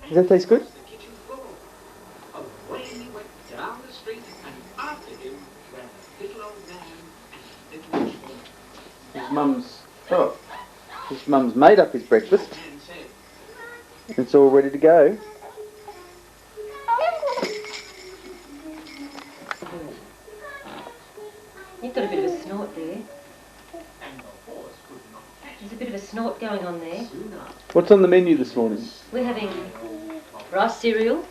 Does that taste good? His mum's made up his breakfast. It's all ready to go. You've got a bit of a snort there. There's a bit of a snort going on there. What's on the menu this morning? We're having rice cereal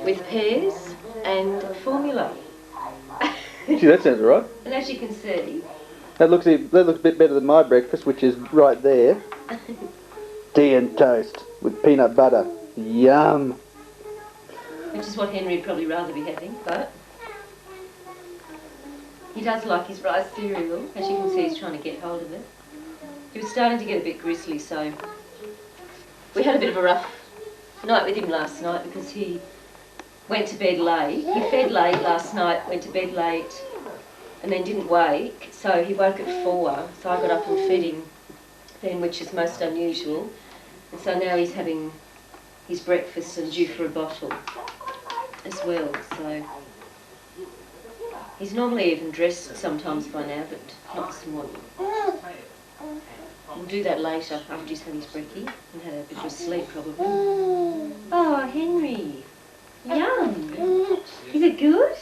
with pears and formula. Gee, that sounds alright. And as you can see... That looks a bit better than my breakfast, which is right there. Tea and toast with peanut butter. Yum! Which is what Henry would probably rather be having, but... He does like his rice cereal. As you can see, he's trying to get hold of it. He was starting to get a bit grisly, so... We had a bit of a rough night with him last night because he went to bed late. He fed late last night, went to bed late, and then didn't wake, so he woke at 4, so I got up and fed him then, which is most unusual. And so now he's having his breakfast and due for a bottle as well, so... He's normally even dressed sometimes by now, but not this morning. We'll do that later, after he's had his brekkie and had a bit of a sleep, probably. Oh, Henry! Yum! Is it good?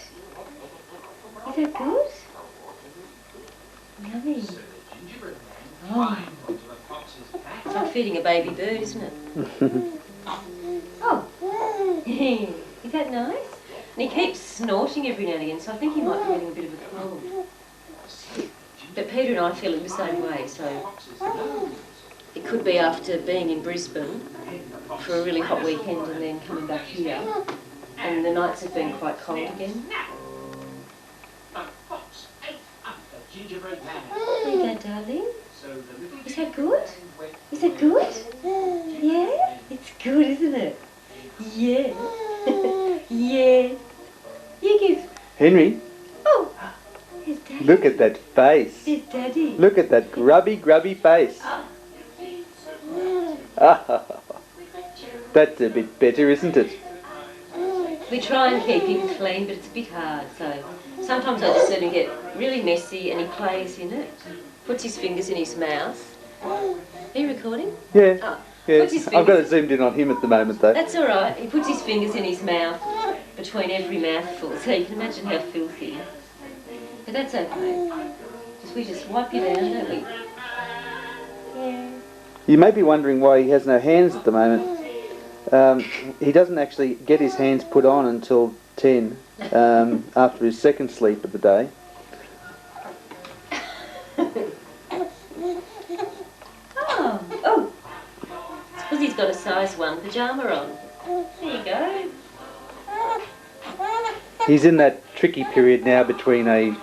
Is it good? Yummy. Oh. It's like feeding a baby bird, isn't it? Oh. Is that nice? And he keeps snorting every now and again, so I think he might be getting a bit of a cold. But Peter and I feel in the same way, so it could be after being in Brisbane for a really hot weekend and then coming back here, and the nights have been quite cold again. There you go, darling. Is that good? Is that good? Yeah? It's good, isn't it? Yeah. Yeah. You give... Henry? Oh! There's Daddy. Look at that face. There's Daddy. Look at that grubby face. That's a bit better, isn't it? We try and keep him clean, but it's a bit hard, so... Sometimes I just let him get really messy and he plays in it. Puts his fingers in his mouth. Are you recording? Yeah. Oh. Yeah. I've got it zoomed in on him at the moment, though. That's all right. He puts his fingers in his mouth between every mouthful, so you can imagine how filthy. But that's okay. We just wipe you down, don't we? Yeah. You may be wondering why he has no hands at the moment. He doesn't actually get his hands put on until 10, after his second sleep of the day. Oh! It's because he's got a size 1 pyjama on. There you go. He's in that tricky period now between an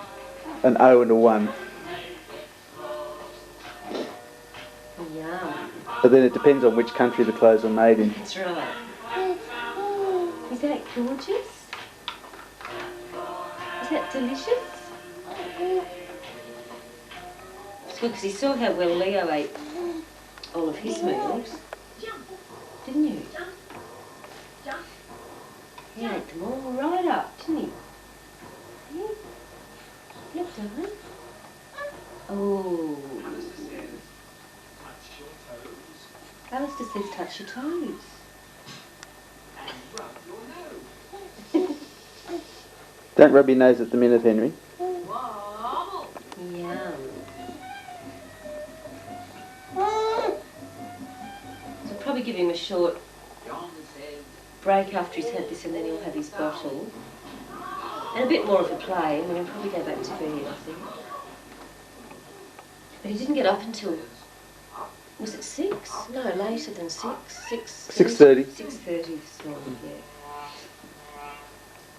O and a 1. Yum. But then it depends on which country the clothes are made in. That's right. Is that gorgeous? Is that delicious? It's good because you saw how well Leo ate all of his meals, didn't you? He ate them all right up, didn't he? Yeah. Look, darling. Oh. Alistair says touch your toes. Don't rub your nose at the minute, Henry. Yum. So probably give him a short break after he's had this, and then he'll have his bottle. And a bit more of a play, and then he'll probably go back to bed, I think. But he didn't get up until... Was it 6? No, later than 6. 6:30. 6:30 this morning, yeah.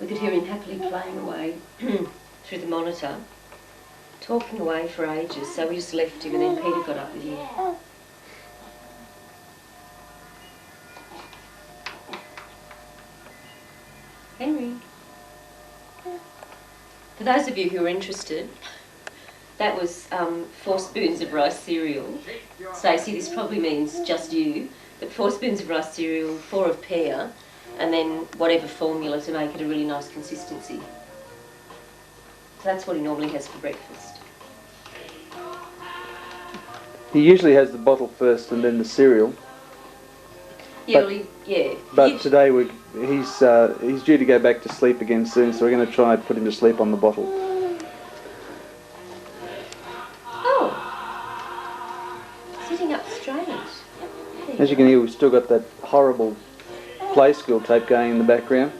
We could hear him happily playing away through the monitor, talking away for ages, so we just left him and then Peter got up with him. Henry. For those of you who are interested, that was 4 spoons of rice cereal. Stacey, this probably means just you. But 4 spoons of rice cereal, 4 of pear, and then whatever formula to make it a really nice consistency. So that's what he normally has for breakfast. He usually has the bottle first and then the cereal. Yeah, But- well, yeah. But today he's due to go back to sleep again soon, so we're going to try and put him to sleep on the bottle. Oh! Sitting up straight. As you can hear, we've still got that horrible play school tape going in the background.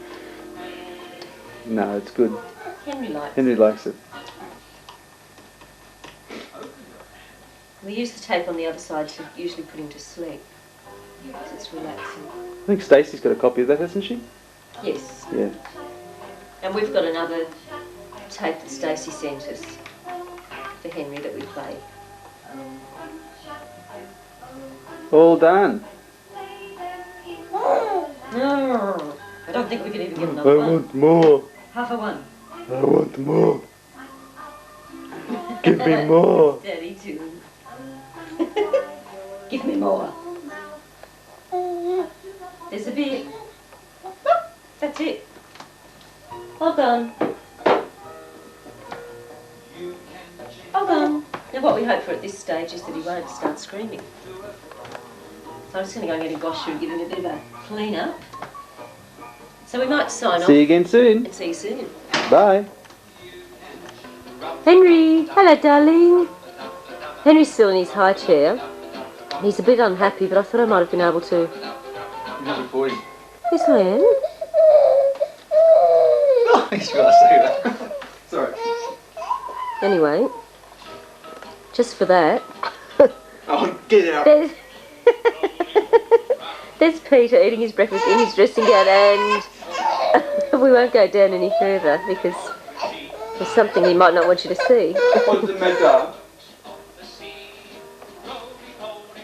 No, it's good. Henry likes Henry it. likes it. We use the tape on the other side to usually put him to sleep. Because it's relaxing. I think Stacey's got a copy of that, hasn't she? Yes. Yeah. And we've got another tape that Stacey sent us for Henry that we play. All done. No, I don't think we can even get I another one. want more. Half a one. I want more. Give me more. Daddy too. Give me more. There's a bit. That's it. All done. All done. Now what we hope for at this stage is that he won't start screaming. So I'm just going to go and get a washer and give him a bit of a clean up. So we might sign off See you again soon. and see you soon. Bye. Henry! Hello, darling. Henry's still in his high chair. He's a bit unhappy, but I thought I might have been able to... Yes, I am. Oh, he's got to say that. Sorry. Anyway, just for that... Oh, get out. There's Peter eating his breakfast in his dressing gown, and we won't go down any further because there's something he might not want you to see. What's the matter?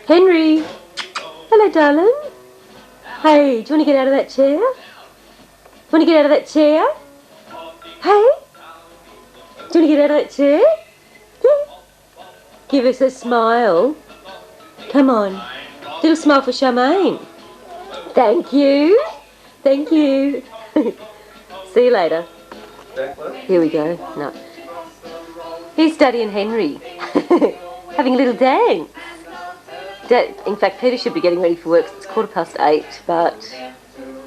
Henry! Hello, darling. Hey, do you want to get out of that chair? Want to get out of that chair? Hey? Do you want to get out of that chair? Yeah. Give us a smile. Come on. Little smile for Charmaine. Thank you. Thank you. See you later. Here we go. No. Here's Daddy and Henry. Having a little dance. In fact, Peter should be getting ready for work. It's 8:15, but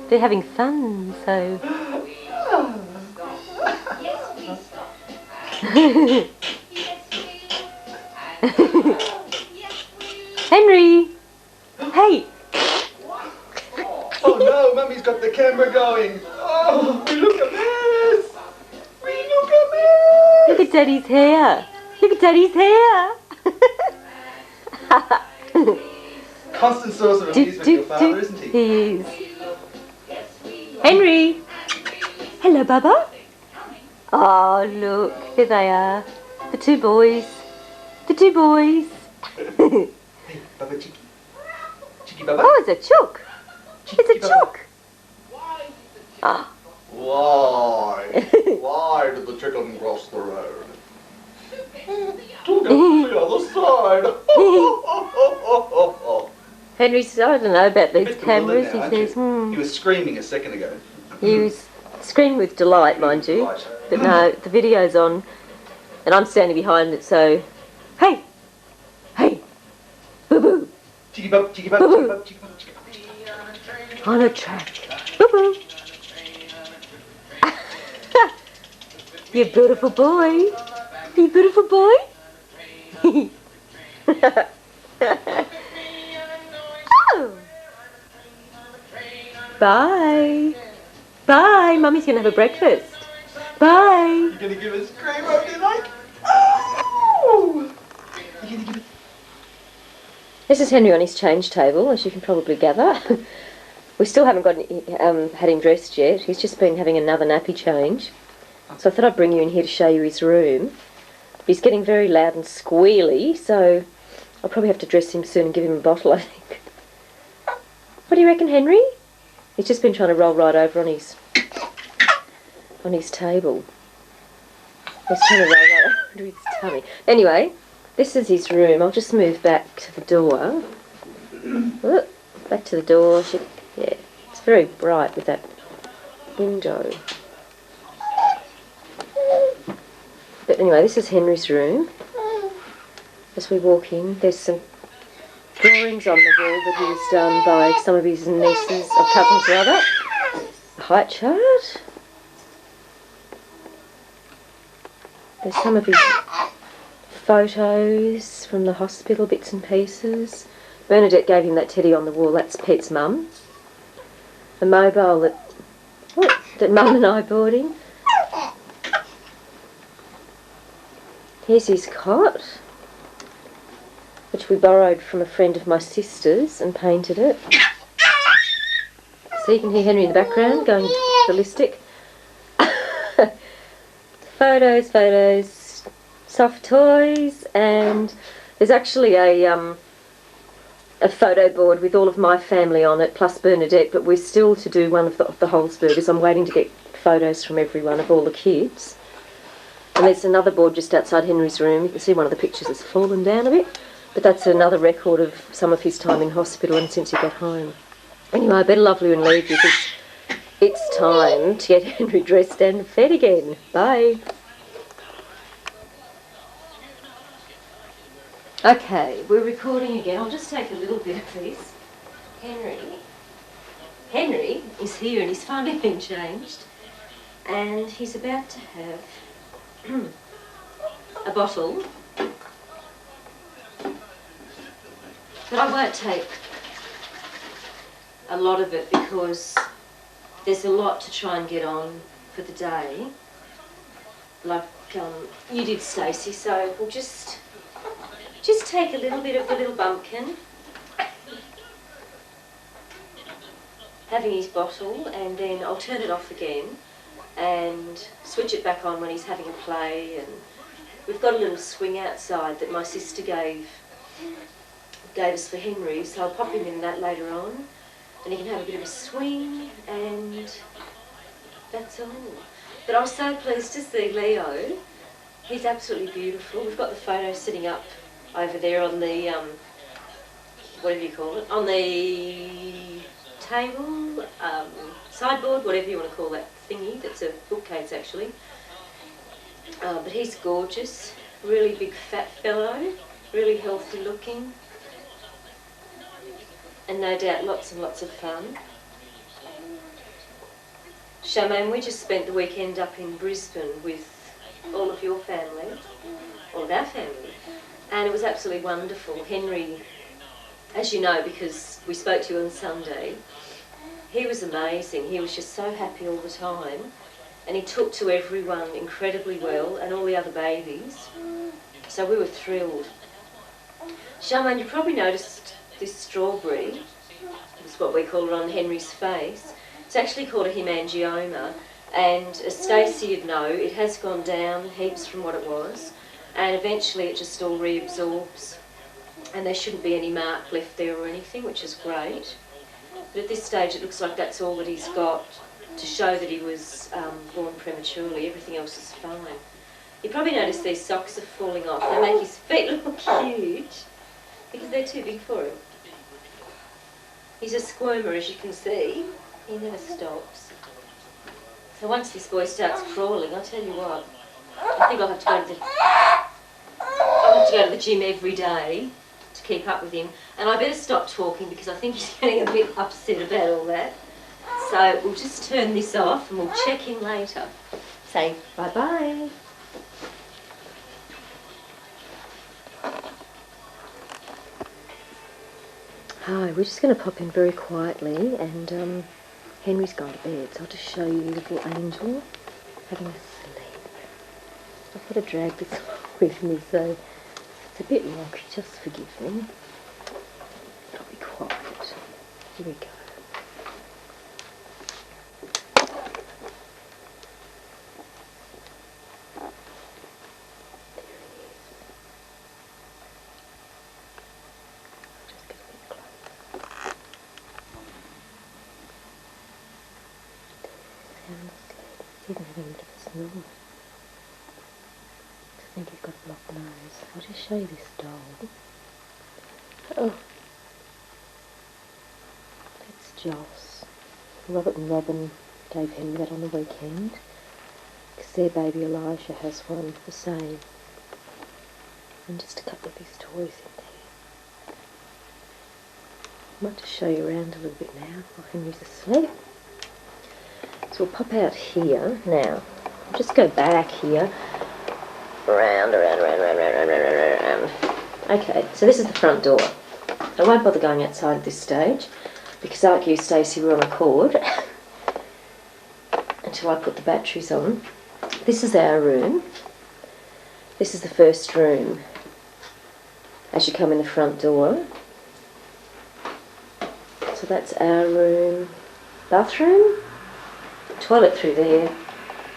they're having fun, so... Henry! Hey! Oh no, Mummy's got the camera going. Oh, we look a mess. We look a mess. Look at Daddy's hair. Look at Daddy's hair. Constant source of amusement, your father, isn't he? He is. Henry! Hello, Bubba. Oh, look. Here they are. The two boys. The two boys. Hey, Bubba Chicky. Chicky Bubba. Oh, it's a chook. It's a chook. Ah. Why? Why did the chicken cross the road? To go to the other side. Henry's, I don't know about these Bit cameras. bewildered He now, says, aren't you? He was screaming a second ago. He was screaming with delight, mind you. Right. But no, the video's on, and I'm standing behind it, so... Hey! Hey! Boo-boo! Chicky Bubba, Chicky Bubba, Chicky Bubba, Chicky Bubba, Chicky Bubba, Chicky Bubba. On a track. Boo-boo! You beautiful boy. You beautiful boy. Oh. Bye. Bye. Mummy's going to have a breakfast. Bye. You're going to give a scream over your like? Oh! You're going to give it... This is Henry on his change table, as you can probably gather. We still haven't got had him dressed yet. He's just been having another nappy change. So I thought I'd bring you in here to show you his room. He's getting very loud and squealy, so I'll probably have to dress him soon and give him a bottle, I think. What do you reckon, Henry? He's just been trying to roll right over on his table. He's trying to roll right over his tummy. Anyway, this is his room. I'll just move back to the door. Back to the door. Yeah, it's very bright with that window. But anyway, this is Henry's room. As we walk in, there's some drawings on the wall that he was done by some of his nieces, or cousins rather. A height chart. There's some of his photos from the hospital, bits and pieces. Bernadette gave him that teddy on the wall. That's Pete's mum. A mobile that Mum and I bought him. Here's his cot, which we borrowed from a friend of my sister's and painted it. So you can hear Henry in the background going ballistic. Photos, soft toys, and there's actually a photo board with all of my family on it, plus Bernadette, but we're still to do one of the Holzbergers. I'm waiting to get photos from everyone of all the kids. And there's another board just outside Henry's room. You can see one of the pictures has fallen down a bit, but that's another record of some of his time in hospital and since he got home. Anyway, I better love you and leave you because it's time to get Henry dressed and fed again. Bye. Okay, we're recording again. I'll just take a little bit of this. Henry is here and he's finally been changed. And he's about to have a bottle. But I won't take a lot of it because there's a lot to try and get on for the day. Like you did, Stacey, so we'll just take a little bit of the little bumpkin, having his bottle, and then I'll turn it off again and switch it back on when he's having a play. And we've got a little swing outside that my sister gave us for Henry, so I'll pop him in that later on and he can have a bit of a swing, and that's all. But I was so pleased to see Leo. He's absolutely beautiful. We've got the photo sitting up over there on the, whatever you call it, on the table, sideboard, whatever you want to call that thingy. That's a bookcase actually. But he's gorgeous, really big fat fellow, really healthy looking, and no doubt lots and lots of fun. Charmaine, we just spent the weekend up in Brisbane with all of your family, all of our family, and it was absolutely wonderful. Henry, as you know, because we spoke to you on Sunday, he was amazing. He was just so happy all the time, and he took to everyone incredibly well, and all the other babies, so we were thrilled. Charmaine, you probably noticed this strawberry. It's what we call it on Henry's face. It's actually called a hemangioma, and as Stacey would know, it has gone down heaps from what it was, and eventually it just all reabsorbs, and there shouldn't be any mark left there or anything, which is great. But at this stage it looks like that's all that he's got to show that he was born prematurely. Everything else is fine. You probably noticed these socks are falling off. They make his feet look huge because they're too big for him. He's a squirmer, as you can see. He never stops. So once this boy starts crawling, I'll tell you what, I think I'll have to go to the gym every day to keep up with him. And I better stop talking because I think he's getting a bit upset about all that. So we'll just turn this off and we'll check in later. Say bye-bye. Hi, we're just going to pop in very quietly, and Henry's gone to bed, so I'll just show you little Angel having a sleep. I've got to drag this with me, so it's a bit wonky, just forgive me. I'll be quiet. Here we go. Even having a bit of a snore. I think he's got a blocked nose. I'll just show you this doll. Oh. Joss. Robert and Robin gave Henry that on the weekend because their baby Elijah has one the same. And just a couple of his toys in there. I might just show you around a little bit now while Henry's asleep. So we'll pop out here now. I'll just go back here. Around. Okay, so this is the front door. I won't bother going outside at this stage because, like you, Stacey, we're on a cord until I put the batteries on. This is our room. This is the first room as you come in the front door. So that's our room. Bathroom. Toilet through there.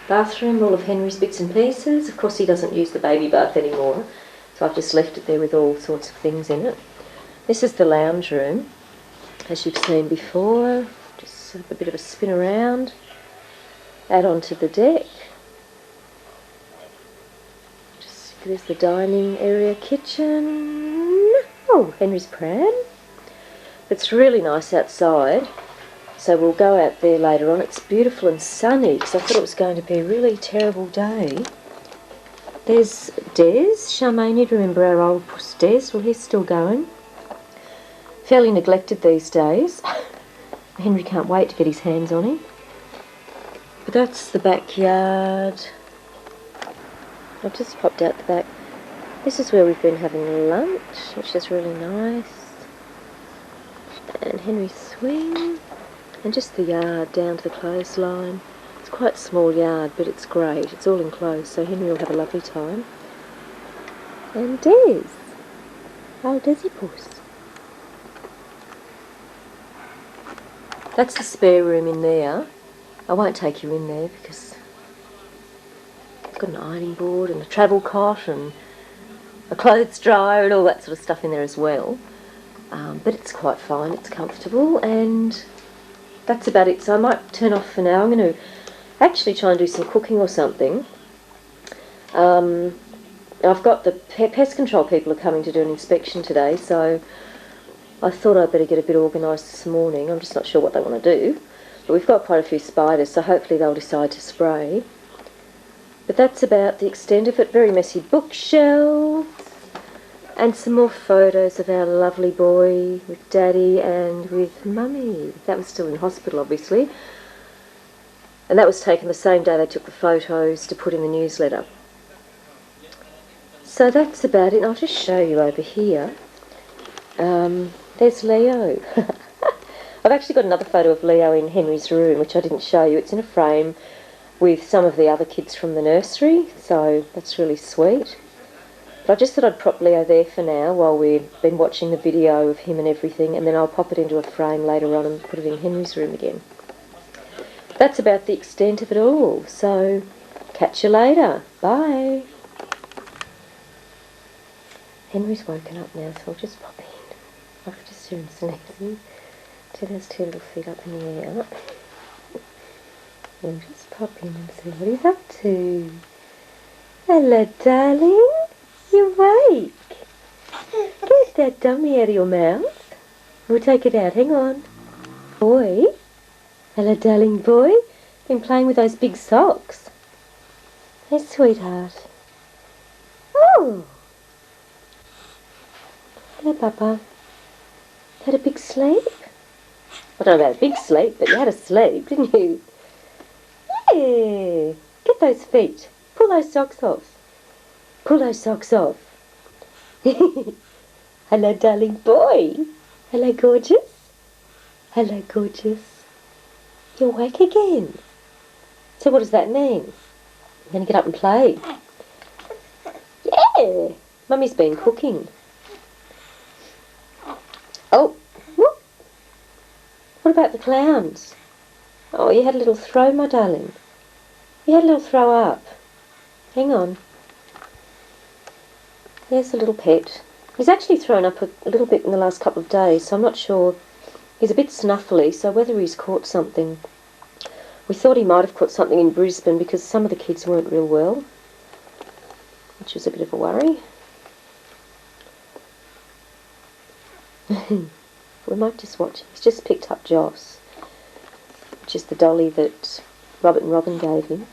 Bathroom, all of Henry's bits and pieces. Of course he doesn't use the baby bath anymore, so I've just left it there with all sorts of things in it. This is the lounge room, as you've seen before. Just have a bit of a spin around, out onto the deck. Just there's the dining area, kitchen. Oh, Henry's pram. It's really nice outside. So we'll go out there later on. It's beautiful and sunny because I thought it was going to be a really terrible day. There's Des. Charmaine, you'd remember our old puss Des. Well, he's still going. Fairly neglected these days. Henry can't wait to get his hands on him. But that's the backyard. I've just popped out the back. This is where we've been having lunch, which is really nice. And Henry's swing. And just the yard down to the clothesline. It's quite a small yard, but it's great. It's all enclosed, so Henry will have a lovely time. And Des. How does he puss? That's the spare room in there. I won't take you in there because it's got an ironing board and a travel cot and a clothes dryer and all that sort of stuff in there as well. But it's quite fine, it's comfortable, and that's about it. So I might turn off for now. I'm going to actually try and do some cooking or something. I've got the pest control people are coming to do an inspection today, so I thought I'd better get a bit organised this morning. I'm just not sure what they want to do. But we've got quite a few spiders, so hopefully they'll decide to spray. But that's about the extent of it. Very messy bookshelves. And some more photos of our lovely boy with Daddy and with Mummy. That was still in hospital, obviously. And that was taken the same day they took the photos to put in the newsletter. So that's about it. I'll just show you over here. There's Leo. I've actually got another photo of Leo in Henry's room, which I didn't show you. It's in a frame with some of the other kids from the nursery, so that's really sweet. But I just thought I'd prop Leo there for now while we've been watching the video of him and everything, and then I'll pop it into a frame later on and put it in Henry's room again. That's about the extent of it all, so catch you later. Bye. Henry's woken up now, so I'll just pop in. I could just hear him sneezing. So there's two little feet up in the air. We'll just pop in and see what he's up to. Hello, darling. You're awake. Get that dummy out of your mouth. We'll take it out. Hang on. Boy. Hello, darling boy. Been playing with those big socks. Hey, sweetheart. Oh. Hello, Papa. Had a big sleep? I don't know about a big sleep, but you had a sleep, didn't you? Yeah. Get those feet. Pull those socks off. Pull those socks off. Hello, darling boy. Hello, gorgeous. Hello, gorgeous. You're awake again. So what does that mean? You're going to get up and play? Yeah. Mummy's been cooking. Oh. Whoop. What about the clowns? Oh, you had a little throw, my darling. You had a little throw up. Hang on. There's a little pet. He's actually thrown up a little bit in the last couple of days, so I'm not sure. He's a bit snuffly, so whether he's caught something. We thought he might have caught something in Brisbane because some of the kids weren't real well, which was a bit of a worry. We might just watch. He's just picked up Joss, which is the dolly that Robert and Robin gave him.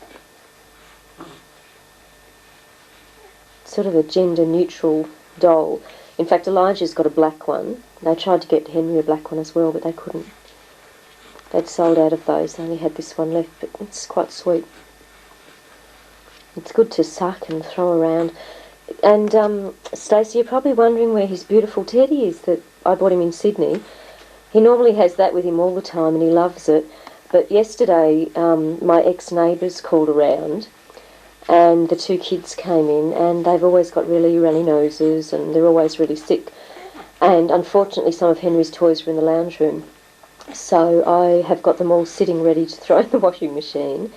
Sort of a gender-neutral doll. In fact, Elijah's got a black one. They tried to get Hemry a black one as well, but they couldn't. They'd sold out of those. They only had this one left, but it's quite sweet. It's good to suck and throw around. And Stacey, you're probably wondering where his beautiful teddy is that I bought him in Sydney. He normally has that with him all the time and he loves it. But yesterday my ex-neighbours called around and the two kids came in, and they've always got really runny noses and they're always really sick. And unfortunately some of Henry's toys were in the lounge room. So I have got them all sitting ready to throw in the washing machine.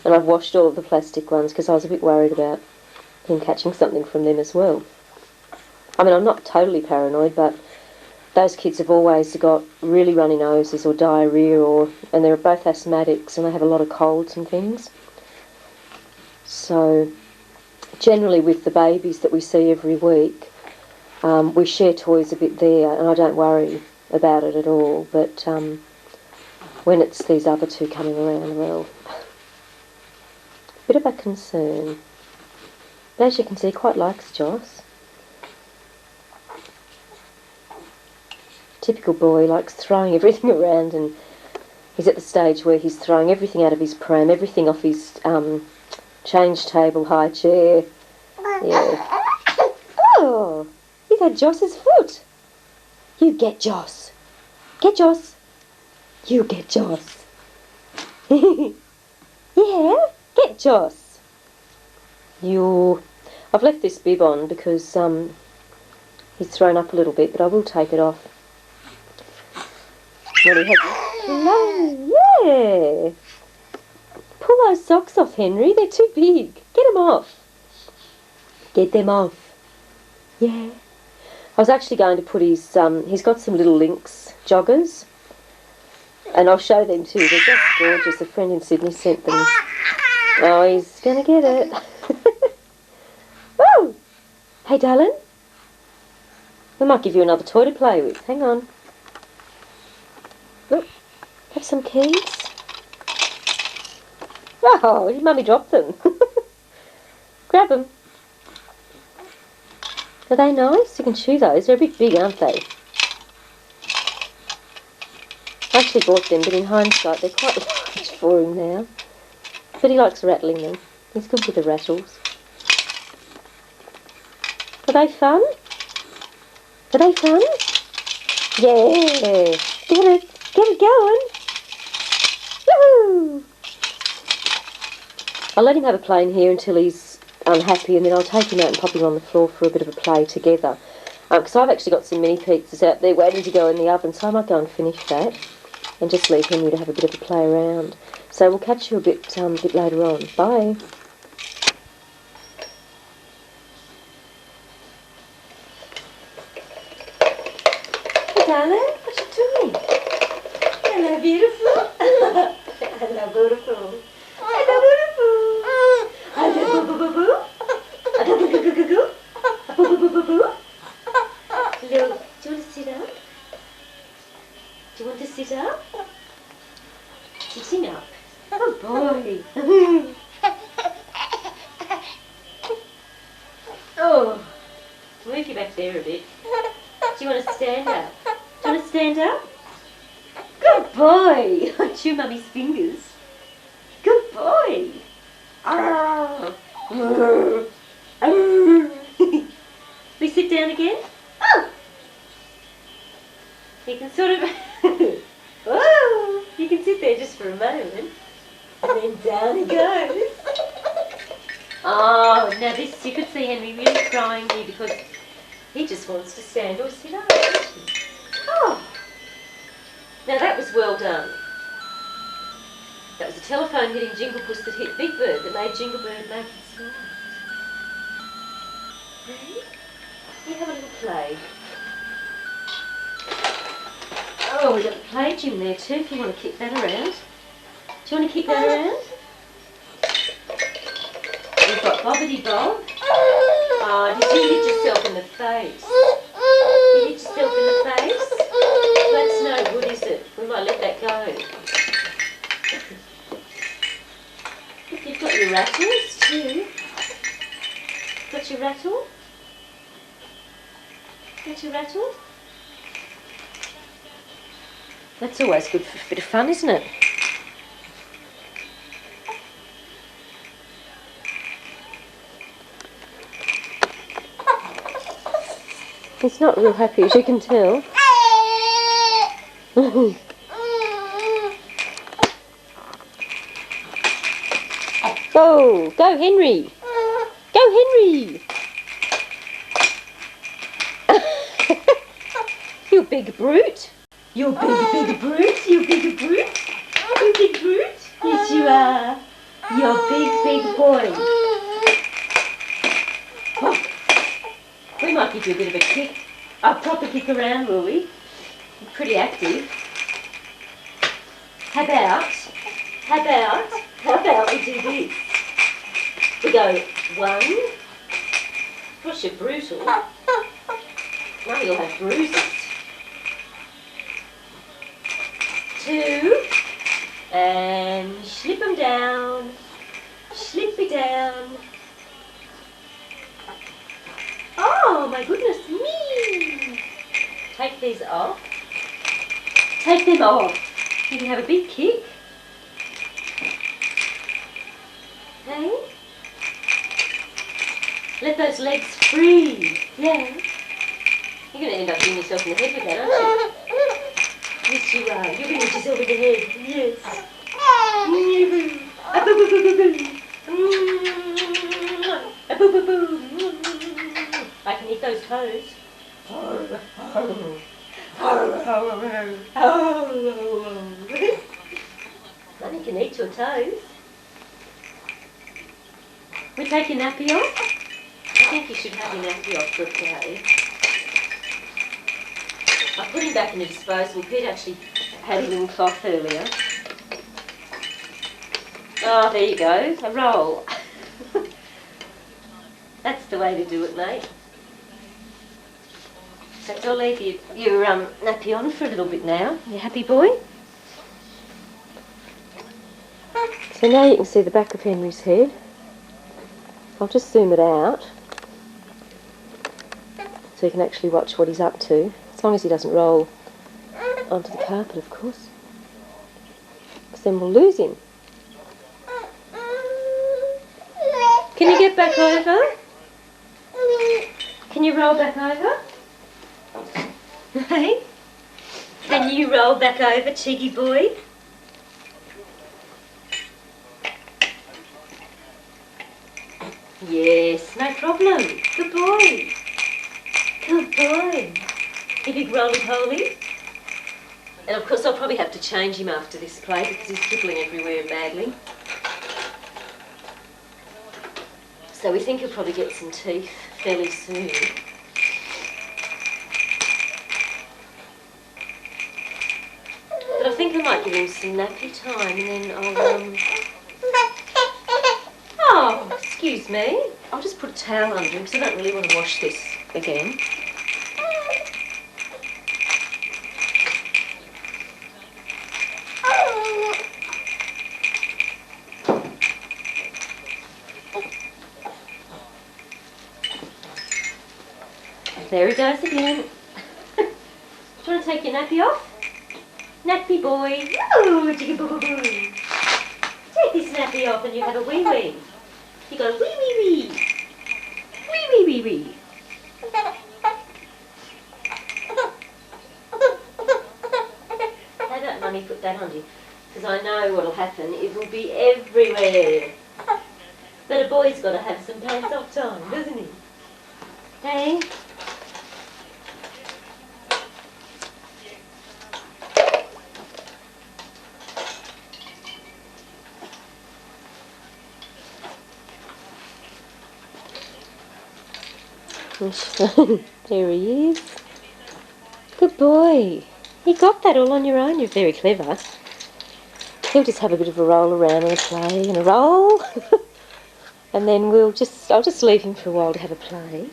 And I've washed all of the plastic ones because I was a bit worried about him catching something from them as well. I mean, I'm not totally paranoid, but those kids have always got really runny noses or diarrhoea, and they're both asthmatics and they have a lot of colds and things. So generally with the babies that we see every week, we share toys a bit there, and I don't worry about it at all. But when it's these other two coming around, well, bit of a concern. But as you can see, he quite likes Joss. Typical boy, likes throwing everything around, and he's at the stage where he's throwing everything out of his pram, everything off his change table, high chair. Yeah. Oh, he's had Joss's foot. You get Joss. Get Joss. You get Joss. Yeah, get Joss. You. I've left this bib on because he's thrown up a little bit, but I will take it off. Well, he has. Hello, yeah. Pull those socks off, Henry. They're too big. Get them off. Get them off. Yeah. I was actually going to put his. He's got some little Lynx joggers, and I'll show them too. They're just gorgeous. A friend in Sydney sent them. Oh, he's gonna get it. Woo! Hey, darling. We might give you another toy to play with. Hang on. Look, have some keys. Oh, your mummy dropped them. Grab them. Are they nice? You can chew those. They're a bit big, aren't they? I actually bought them, but in hindsight, they're quite large for him now. But he likes rattling them. He's good with the rattles. Are they fun? Are they fun? Yeah! Get it going! Woohoo! I'll let him have a play in here until he's unhappy, and then I'll take him out and pop him on the floor for a bit of a play together. Because I've actually got some mini pizzas out there waiting to go in the oven, so I might go and finish that and just leave Henry to have a bit of a play around. So we'll catch you a bit later on. Bye. Hey darling, what you doing? Hello beautiful. Hello beautiful. Hello beautiful. Hello boo boo boo. Hello boo boo boo boo. Boo boo boo boo. Hello. Do you want to sit up? Do you want to sit up? Sitting up. Oh boy. Oh. Move you back there a bit. Do you want to stand up? Do you want to stand up? Good boy. Chew mummy's fingers. Good boy. We sit down again? Oh. You can sort of... Oh, you can sit there just for a moment. And then down he goes. Oh, now this, you could see Henry really crying here because he just wants to stand or sit up, doesn't he? Oh. Now that was well done. That was a telephone hitting Jinglepuss that hit Big Bird that made Jinglebird make it smile. Ready? You have a little play. Oh, we've got the play gym there too if you want to kick that around. Do you want to kick that around? We've got Bobbity Bob. Oh, did you hit yourself in the face? You hit yourself in the face? Let's That's no good, is it? We might let that go. Look, you've got your rattles too. Got your rattle? Got your rattle? That's always good for a bit of fun, isn't it? He's not real happy, as you can tell. Go! Go, Henry! Go, Henry! You big brute! You big brute! You big brute! You big brute! Yes, you are! You're big boy! Oh. We might give you a bit of a kick. A proper kick around, will we? You're pretty active. How about we do this? We go 1. Gosh, you're brutal. Now you'll have bruises. 2. And slip them down. Slip me down. Oh my goodness me! Take these off. Take them off. You can have a big kick. Hey? Let those legs free. Yeah. You're going to end up hitting yourself in the head with that, aren't you? Yes, you are. You're going to hit yourself in the head. Yes. I can eat those toes. Honey can eat your toes. We take your nappy off? I think you should have your nappy off for a play. I put him back in the disposable. Pete actually had him in cloth earlier. Oh, there you go. A roll. That's the way to do it, mate. So I'll leave your nappy on for a little bit now. You happy, boy? So now you can see the back of Henry's head. I'll just zoom it out so you can actually watch what he's up to, as long as he doesn't roll onto the carpet, of course, because then we'll lose him. Can you get back over? Can you roll back over? Hey? Can you roll back over, cheeky boy? Yes, no problem. Good boy. Good boy. You big roly-poly. And of course I'll probably have to change him after this play because he's dribbling everywhere badly. So we think he'll probably get some teeth fairly soon. But I think I might give him some nappy time and then I'll Oh, excuse me. I'll just put a towel under him because I don't really want to wash this again. There he goes again. Do you want to take your nappy off? Nappy boy. Ooh, jiggy boo boo boo. Take this nappy off and you have a wee wee. You go wee wee wee. Wee wee wee wee. How about Mummy put that on you? Because I know what'll happen. It will be everywhere. But a boy's got to have some pants off time, doesn't he? Hey? There he is. Good boy. You got that all on your own. You're very clever. He'll just have a bit of a roll around and a play and a roll. And then I'll just leave him for a while to have a play.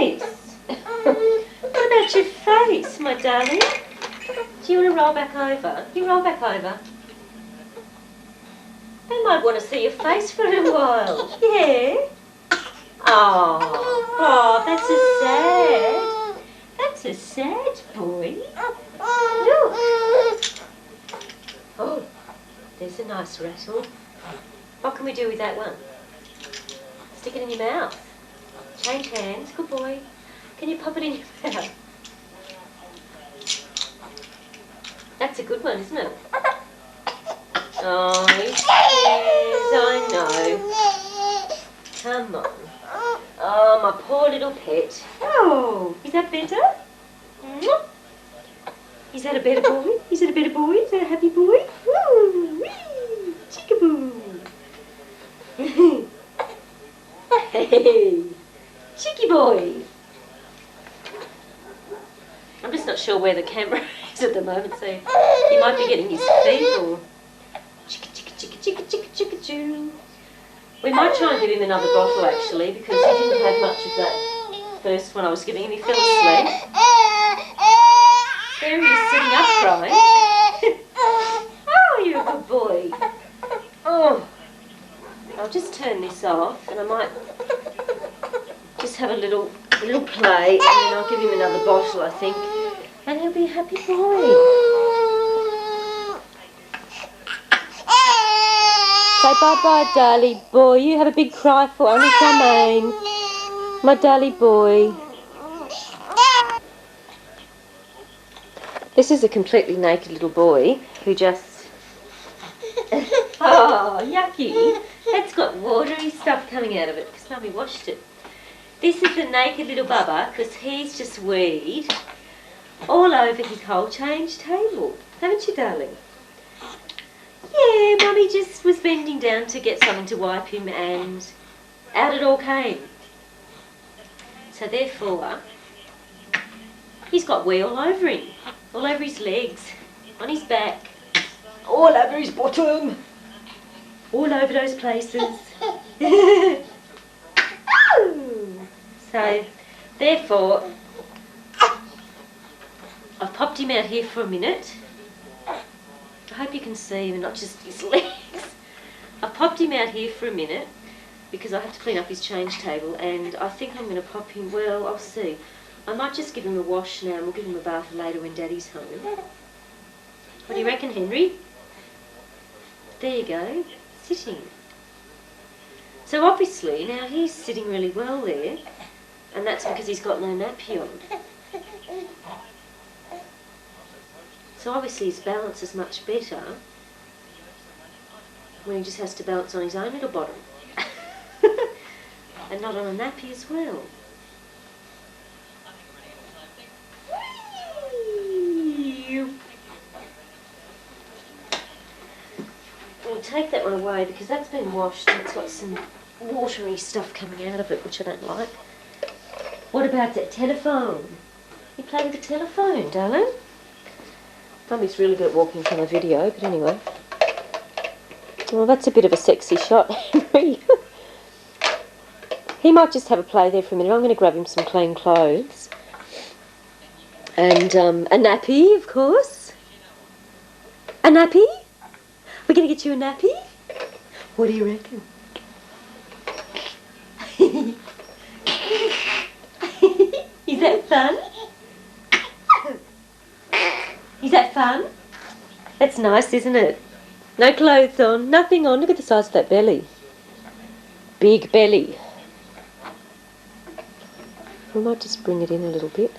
face? What about your face, my darling? Do you want to roll back over? You roll back over. They might want to see your face for a little while. Yeah. Oh, that's a sad. That's a sad boy. Look. Oh, there's a nice rattle. What can we do with that one? Stick it in your mouth. Change hands. Good boy. Can you pop it in your mouth? That's a good one, isn't it? Oh, yes, I know. Come on. Oh, my poor little pet. Oh, is that better? Is that a better boy? Is that a better boy? Is that a happy boy? Woo! Wee! Chickaboo! Hey! Chicky boy! I'm just not sure where the camera is at the moment, so he might be getting his feet or... Chicka chicka chicka chicka chicka chicka choo. We might try and give him another bottle actually, because he didn't have much of that first one I was giving him. He fell asleep. There he is sitting up crying. Oh, you're a good boy. Oh, I'll just turn this off and I might just have a little play and then I'll give him another bottle, I think, and he'll be a happy boy. Say bye-bye, darling boy. You have a big cry for Auntie Charmaine. My darling boy. This is a completely naked little boy who just... Oh, yucky. That's got watery stuff coming out of it because Mummy washed it. This is the naked little bubba because he's just weed all over his whole change table. Haven't you, darling? Yeah, Mummy just was bending down to get something to wipe him and out it all came. So therefore, he's got wee all over him, all over his legs, on his back, all over his bottom, all over those places. So therefore, I've popped him out here for a minute. I hope you can see him and not just his legs. I've popped him out here for a minute because I have to clean up his change table and I think I'm going to pop him, well, I'll see. I might just give him a wash now and we'll give him a bath later when Daddy's home. What do you reckon, Henry? There you go, sitting. So obviously now he's sitting really well there and that's because he's got no nappy on. So obviously his balance is much better when he just has to balance on his own little bottom. And not on a nappy as well. We'll take that one away because that's been washed and it's got some watery stuff coming out of it which I don't like. What about that telephone? You play with the telephone, darling? Mummy's really good at walking from a video, but anyway. Well, that's a bit of a sexy shot, Henry. He might just have a play there for a minute. I'm going to grab him some clean clothes. And a nappy, of course. A nappy? We're going to get you a nappy? What do you reckon? Is that fun? Is that fun? That's nice, isn't it? No clothes on, nothing on. Look at the size of that belly. Big belly. We might just bring it in a little bit.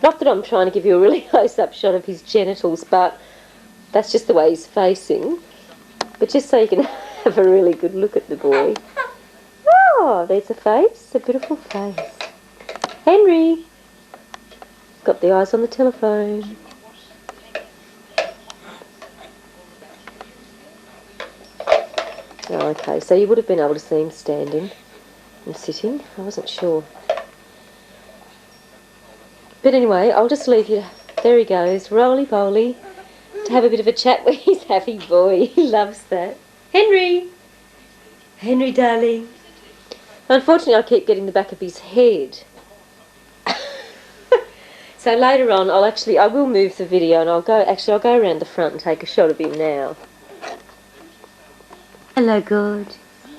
Not that I'm trying to give you a really close-up shot of his genitals, but that's just the way he's facing. But just so you can have a really good look at the boy. Oh, there's a face, a beautiful face. Henry! Got the eyes on the telephone. Oh, okay, so you would have been able to see him standing and sitting. I wasn't sure. But anyway, I'll just leave you. There he goes, roly-poly, to have a bit of a chat with his happy boy. He loves that. Henry! Henry, darling. Unfortunately, I keep getting the back of his head. So later on, I will move the video and I'll go around the front and take a shot of him now. Hello, God.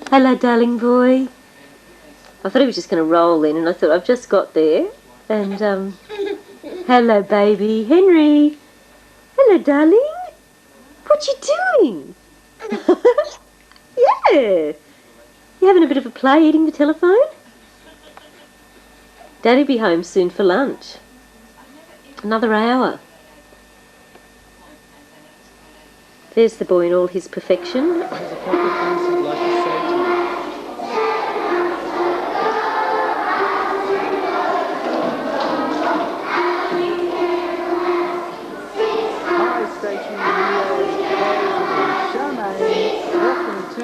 Hello, darling boy. I thought he was just going to roll in, and I thought, I've just got there. And, hello, baby. Henry. Hello, darling. What you doing? Yeah. You having a bit of a play eating the telephone? Daddy'll be home soon for lunch. Another hour. There's the boy in all his perfection. There's a couple of things I'd like to say to you. Hi, Station Radio. Welcome to...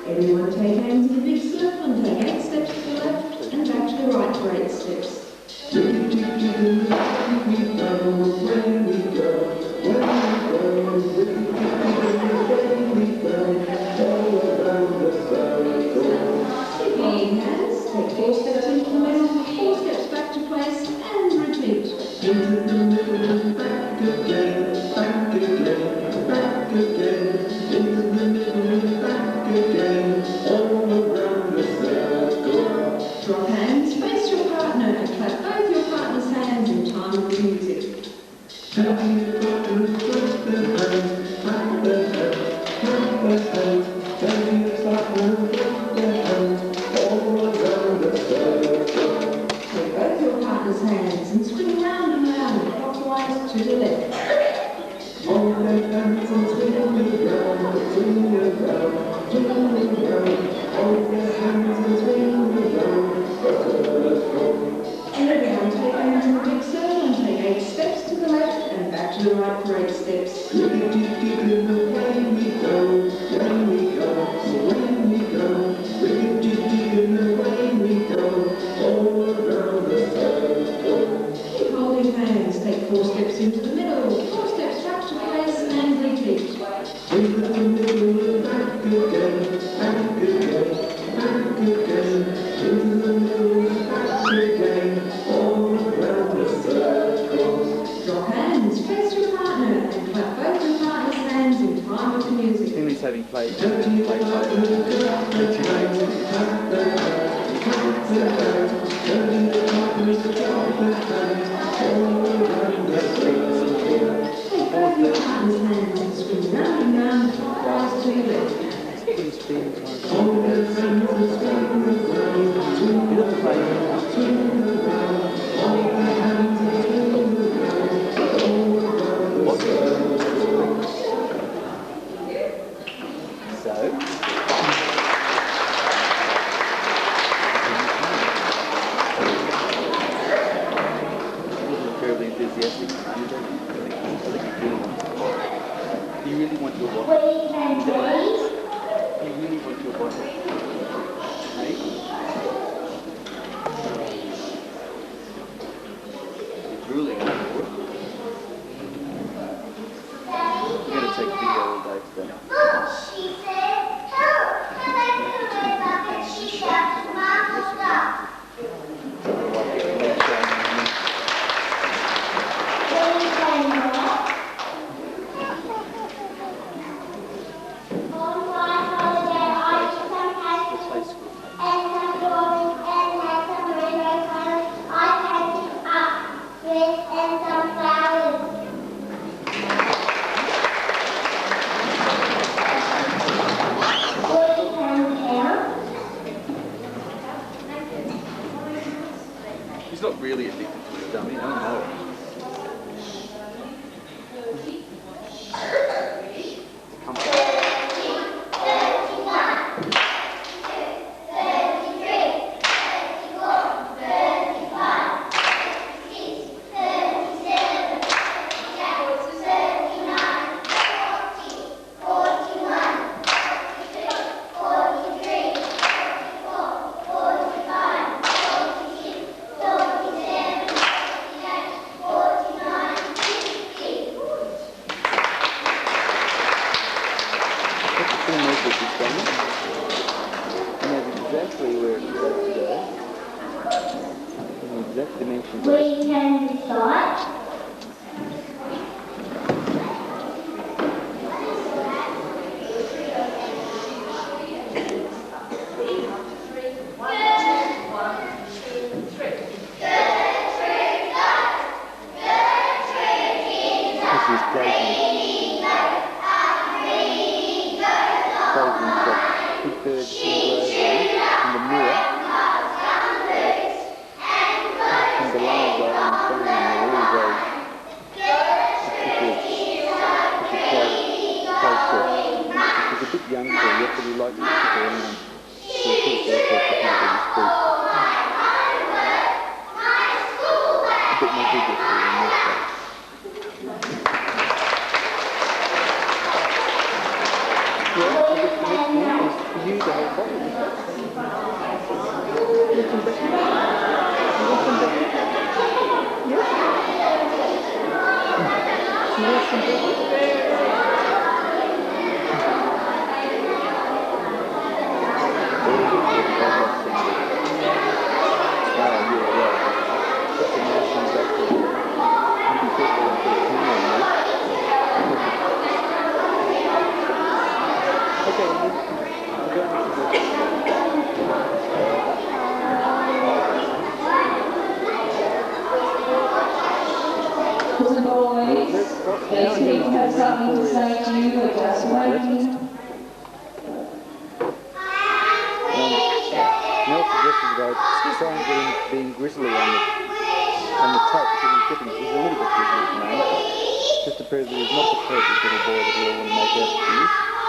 Everyone take hands in a big circle and take 8 steps to the left and back to the right for 8 steps. Holding hands, take 4 steps into the middle, 4 steps back to place and repeat. Into the middle, back again, back again, back again, into the middle, back again, all around the circle. Drop hands, face your partner and clap both your partner's hands in time with the music. Tell me your partner, clap their hands, clap their hands, clap their hands, tell me your partner, clap their hands, all around the circle. Take both your partner's hands and swing round and round, clockwise to the left. Hold their hands and swing around, swing around, swing around. Hold their hands and swing around the circle. And everyone take hands in a big circle and take 8 steps to the left and back to the right for 8 steps. Away we go, away we go, away we go. Away we go, all around the circle. Keep holding hands, take 4 steps into the middle, 4 steps back to place and repeat. Into the middle, back again, back again, back again. Into the middle, back again, all around the circle. Drop hands, face your partner and clap both your partner's hands just having played player. He's not really addicted to his dummy, I don't know. Just to prove that he's not the perfect little boy that we all want to make out to be.